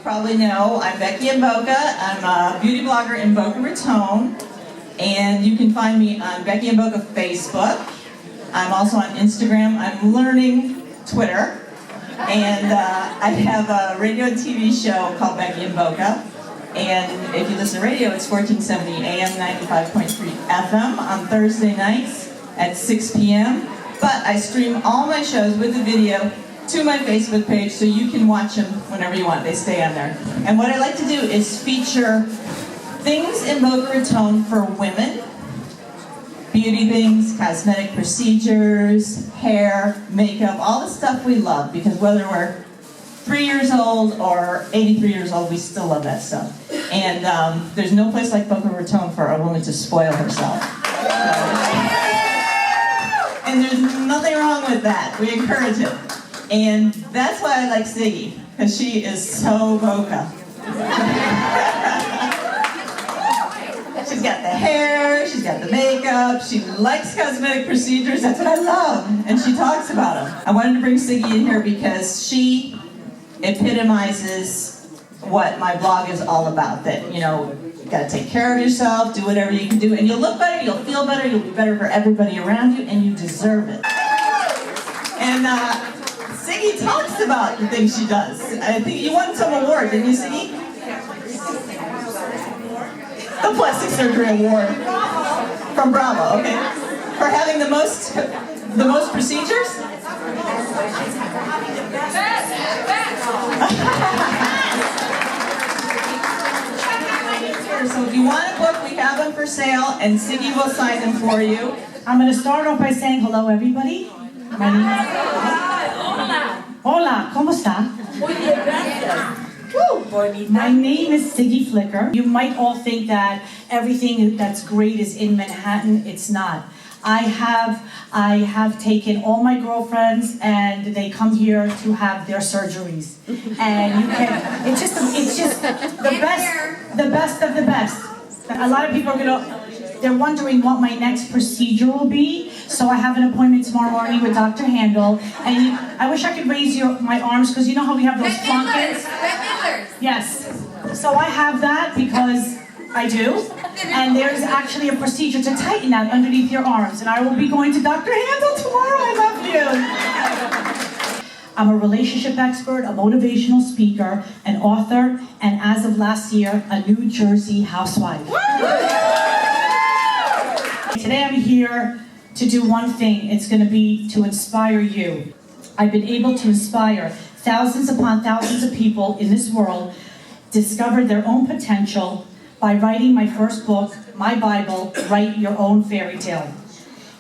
probably know, I'm BeckyinBoca. I'm a beauty blogger in Boca Raton. And you can find me on BeckyinBoca Facebook. I'm also on Instagram. I'm learning Twitter. And I have a radio and TV show called BeckyinBoca. And if you listen to radio, it's 1470 AM, 95.3 FM on Thursday nights at 6 p.m. But I stream all my shows with the video to my Facebook page so you can watch them whenever you want. They stay on there. And what I like to do is feature things in Boca Raton for women. Beauty things, cosmetic procedures, hair, makeup, all the stuff we love, because whether we're 3 years old or 83 years old, we still love that stuff. And there's no place like Boca Raton for a woman to spoil herself. And there's nothing wrong with that. We encourage it. And that's why I like Siggy, because she is so Boca. She's got the hair, she's got the makeup, she likes cosmetic procedures, that's what I love, and she talks about them. I wanted to bring Siggy in here because she epitomizes what my blog is all about, that, you know, you gotta take care of yourself, do whatever you can do, and you'll look better, you'll feel better, you'll be better for everybody around you, and you deserve it. And Siggy talks about the things she does. I think you won some award, didn't you, Siggy? The Plastic Surgery Award from Bravo, okay? For having the most procedures? So if you want a book, we have them for sale, and Siggy will sign them for you. I'm going to start off by saying hello, everybody. My name is... Hola, ¿cómo está? My name is Siggy Flicker. You might all think that everything that's great is in Manhattan. It's not. I have taken all my girlfriends and they come here to have their surgeries. And you can, it's just the best of the best. A lot of people are they're wondering what my next procedure will be. So I have an appointment tomorrow morning with Dr. Handel. And I wish I could raise my arms, because you know how we have those flunkins? Yes. So I have that because I do. And there's actually a procedure to tighten that underneath your arms. And I will be going to Dr. Handel tomorrow. I love you. I'm a relationship expert, a motivational speaker, an author, and as of last year, a New Jersey housewife. Today I'm here to do one thing. It's going to be to inspire you. I've been able to inspire thousands upon thousands of people in this world discover their own potential by writing my first book, my Bible, Write Your Own Fairy Tale.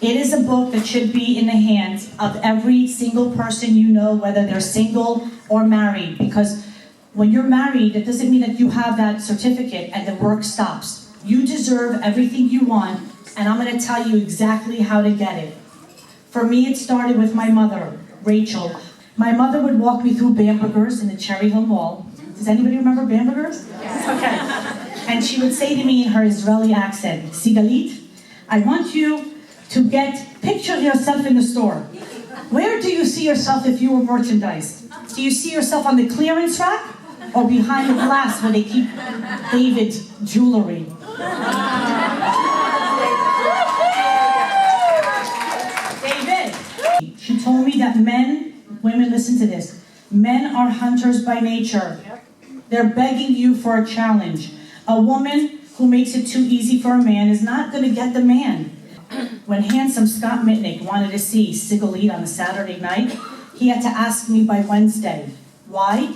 It is a book that should be in the hands of every single person you know, whether they're single or married, because when you're married, it doesn't mean that you have that certificate and the work stops. You deserve everything you want, and I'm going to tell you exactly how to get it. For me, it started with my mother, Rachel. My mother would walk me through Bambergers in the Cherry Hill Mall. Does anybody remember Bambergers? Yes. Okay. And she would say to me in her Israeli accent, Sigalit, I want you to picture yourself in the store. Where do you see yourself if you were merchandise? Do you see yourself on the clearance rack or behind the glass where they keep David's jewelry? She told me that women, listen to this, men are hunters by nature. They're begging you for a challenge. A woman who makes it too easy for a man is not going to get the man. When handsome Scott Mitnick wanted to see Sigalit on a Saturday night, he had to ask me by Wednesday. Why?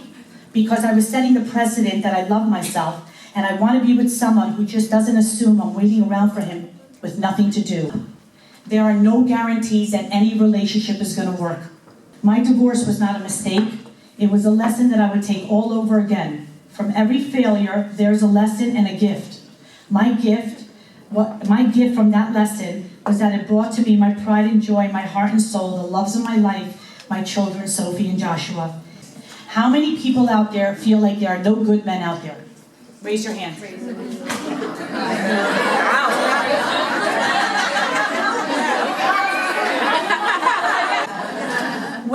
Because I was setting the precedent that I love myself, and I want to be with someone who just doesn't assume I'm waiting around for him with nothing to do. There are no guarantees that any relationship is going to work. My divorce was not a mistake. It was a lesson that I would take all over again. From every failure, there's a lesson and a gift. My gift from that lesson was that it brought to me my pride and joy, my heart and soul, the loves of my life, my children, Sophie and Joshua. How many people out there feel like there are no good men out there? Raise your hand.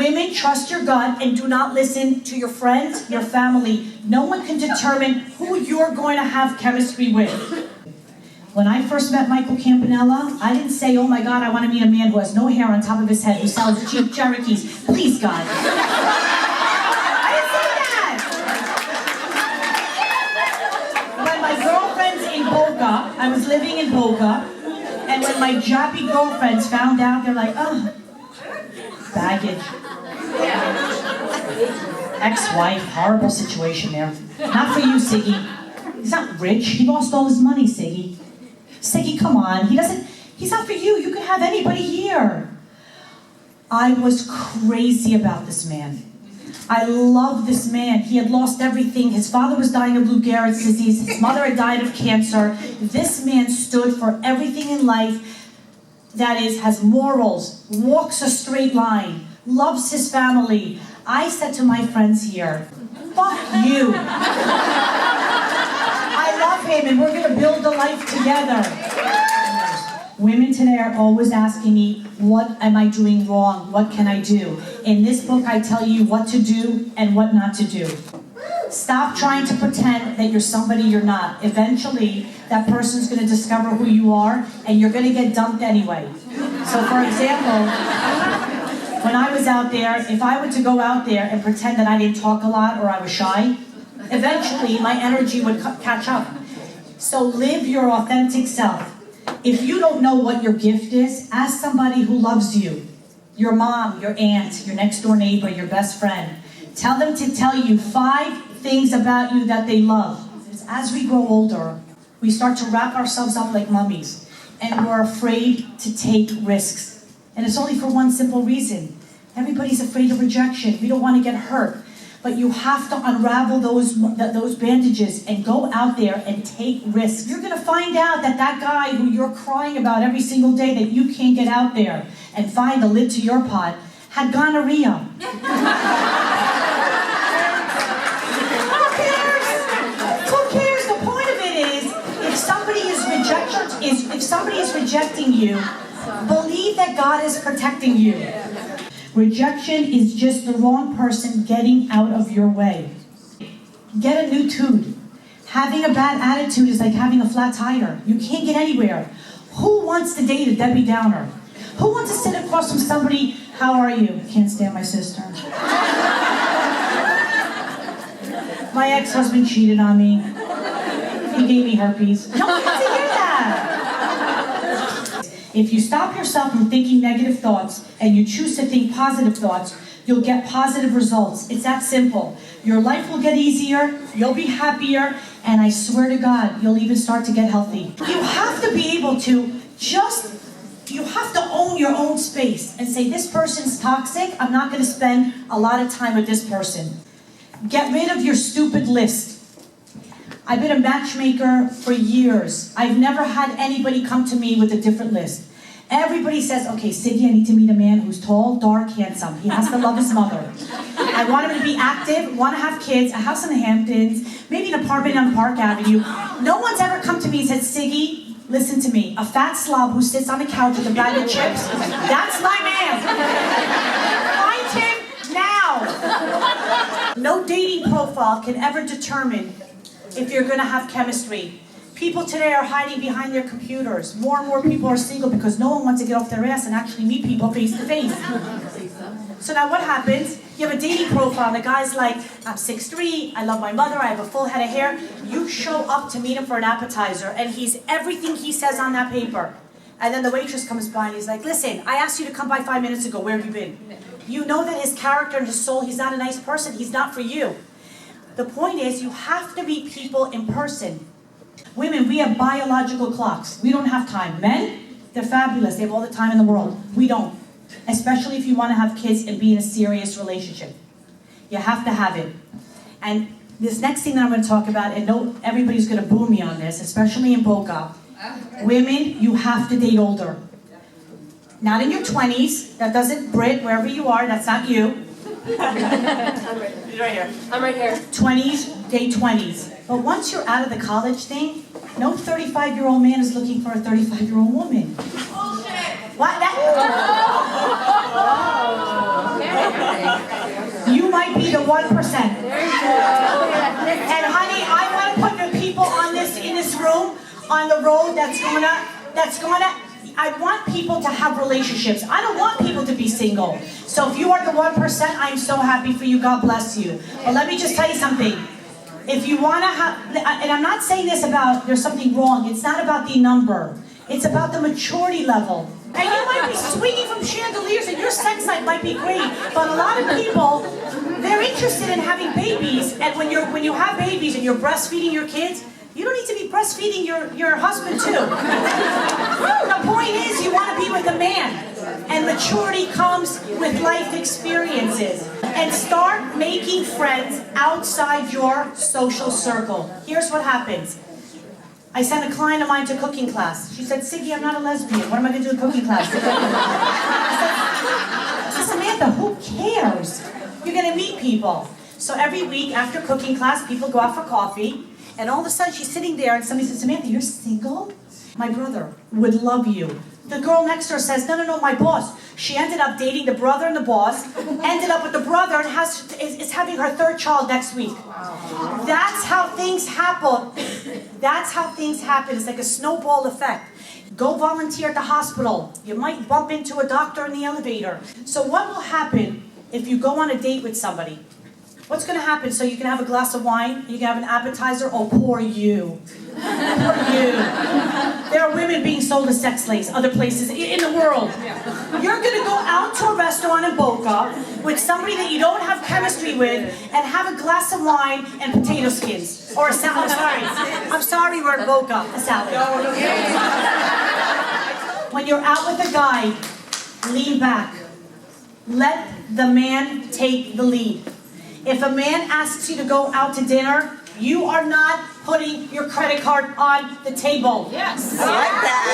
Women, trust your gut and do not listen to your friends, your family. No one can determine who you're going to have chemistry with. When I first met Michael Campanella, I didn't say, oh my God, I want to meet a man who has no hair on top of his head, who sells cheap Cherokees. Please, God. I didn't say that. When my girlfriends in Boca, I was living in Boca, and when my joppy girlfriends found out, they're like, oh, baggage. Ex-wife, horrible situation there. Not for you, Siggy. He's not rich. He lost all his money, Siggy. Siggy, come on. He's not for you. You can have anybody here. I was crazy about this man. I love this man. He had lost everything. His father was dying of Lou Gehrig's disease. His mother had died of cancer. This man stood for everything in life that is, has morals, walks a straight line, loves his family. I said to my friends here, fuck you. I love him and we're gonna build a life together. Women today are always asking me, what am I doing wrong? What can I do? In this book, I tell you what to do and what not to do. Stop trying to pretend that you're somebody you're not. Eventually, that person's going to discover who you are, and you're going to get dumped anyway. So, for example, when I was out there, if I were to go out there and pretend that I didn't talk a lot or I was shy, eventually my energy would catch up. So live your authentic self. If you don't know what your gift is, ask somebody who loves you. Your mom, your aunt, your next door neighbor, your best friend. Tell them to tell you 5 things about you that they love. As we grow older, we start to wrap ourselves up like mummies, and we're afraid to take risks. And it's only for one simple reason. Everybody's afraid of rejection. We don't want to get hurt. But you have to unravel those bandages and go out there and take risks. You're going to find out that that guy who you're crying about every single day that you can't get out there and find the lid to your pot had gonorrhea. Who cares? The point of it is, if somebody is rejecting you, believe that God is protecting you. Rejection is just the wrong person getting out of your way. Get a new tune. Having a bad attitude is like having a flat tire. You can't get anywhere. Who wants to date a Debbie Downer? Who wants to sit across from somebody, how are you? Can't stand my sister. My ex-husband cheated on me. He gave me herpes. No one wants to hear that. If you stop yourself from thinking negative thoughts and you choose to think positive thoughts, you'll get positive results. It's that simple. Your life will get easier, you'll be happier, and I swear to God, you'll even start to get healthy. You have to be able to you have to own your own space and say, this person's toxic, I'm not going to spend a lot of time with this person. Get rid of your stupid list. I've been a matchmaker for years. I've never had anybody come to me with a different list. Everybody says, okay, Siggy, I need to meet a man who's tall, dark, handsome. He has to love his mother. I want him to be active, want to have kids, a house in the Hamptons, maybe an apartment on Park Avenue. No one's ever come to me and said, Siggy, listen to me. A fat slob who sits on the couch with a bag of chips, that's my man. Find him now. No dating profile can ever determine if you're going to have chemistry. People today are hiding behind their computers. More and more people are single because no one wants to get off their ass and actually meet people face to face. So now what happens? You have a dating profile and the guy's like, I'm 6'3", I love my mother, I have a full head of hair. You show up to meet him for an appetizer and he's everything he says on that paper. And then the waitress comes by and he's like, listen, I asked you to come by 5 minutes ago, where have you been? You know that his character and his soul, he's not a nice person, he's not for you. The point is, you have to meet people in person. Women, we have biological clocks. We don't have time. Men, they're fabulous. They have all the time in the world. We don't. Especially if you want to have kids and be in a serious relationship. You have to have it. And this next thing that I'm going to talk about, and no, everybody's going to boo me on this, especially in Boca. Women, you have to date older. Not in your 20s. That doesn't, Brit, wherever you are, that's not you. I'm right here. I'm right here. 20s, date 20s. But once you're out of the college thing, no 35-year-old man is looking for a 35-year-old woman. Bullshit! What? be the 1%. And honey, I want to put the people in this room on the road I want people to have relationships. I don't want people to be single. So if you are the 1%, I'm so happy for you. God bless you. But let me just tell you something. If you want to have, and I'm not saying this about there's something wrong. It's not about the number. It's about the maturity level. And you might be swinging from chandeliers and your sex life might be great. But a lot of people, they're interested in having babies. And when you have babies and you're breastfeeding your kids, you don't need to be breastfeeding your husband too. The point is you want to be with a man. And maturity comes with life experiences. And start making friends outside your social circle. Here's what happens. I sent a client of mine to cooking class. She said, Siggy, I'm not a lesbian. What am I going to do in cooking class? I said, Samantha, who cares? You're going to meet people. So every week after cooking class, people go out for coffee. And all of a sudden, she's sitting there, and somebody says, Samantha, you're single? My brother would love you. The girl next to her says, no, my boss. She ended up dating the brother and the boss, ended up with the brother, and is having her third child next week. That's how things happen. That's how things happen. It's like a snowball effect. Go volunteer at the hospital. You might bump into a doctor in the elevator. So what will happen if you go on a date with somebody? What's going to happen? So you can have a glass of wine, you can have an appetizer, oh, poor you. Poor you. There are women being sold as sex slaves other places in the world. You're going to go out to a restaurant in Boca with somebody that you don't have chemistry with and have a glass of wine and potato skins. Or a salad. I'm sorry we're in Boca. A salad. When you're out with a guy, lean back. Let the man take the lead. If a man asks you to go out to dinner, you are not putting your credit card on the table. Yes. I like that.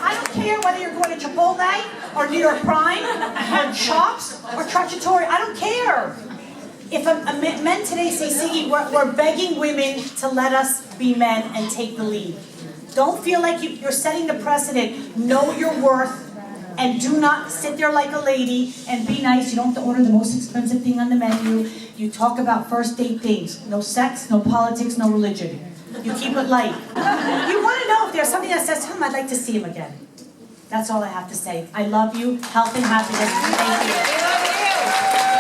I don't care whether you're going to Chipotle or New York Prime or Chops or Tracciatore. I don't care. If men today say, Siggy, we're begging women to let us be men and take the lead. Don't feel like you're setting the precedent. Know your worth. And do not sit there like a lady and be nice. You don't have to order the most expensive thing on the menu. You talk about first date things. No sex, no politics, no religion. You keep it light. You want to know if there's something that says, I'd like to see him again. That's all I have to say. I love you. Health and happiness. Thank you.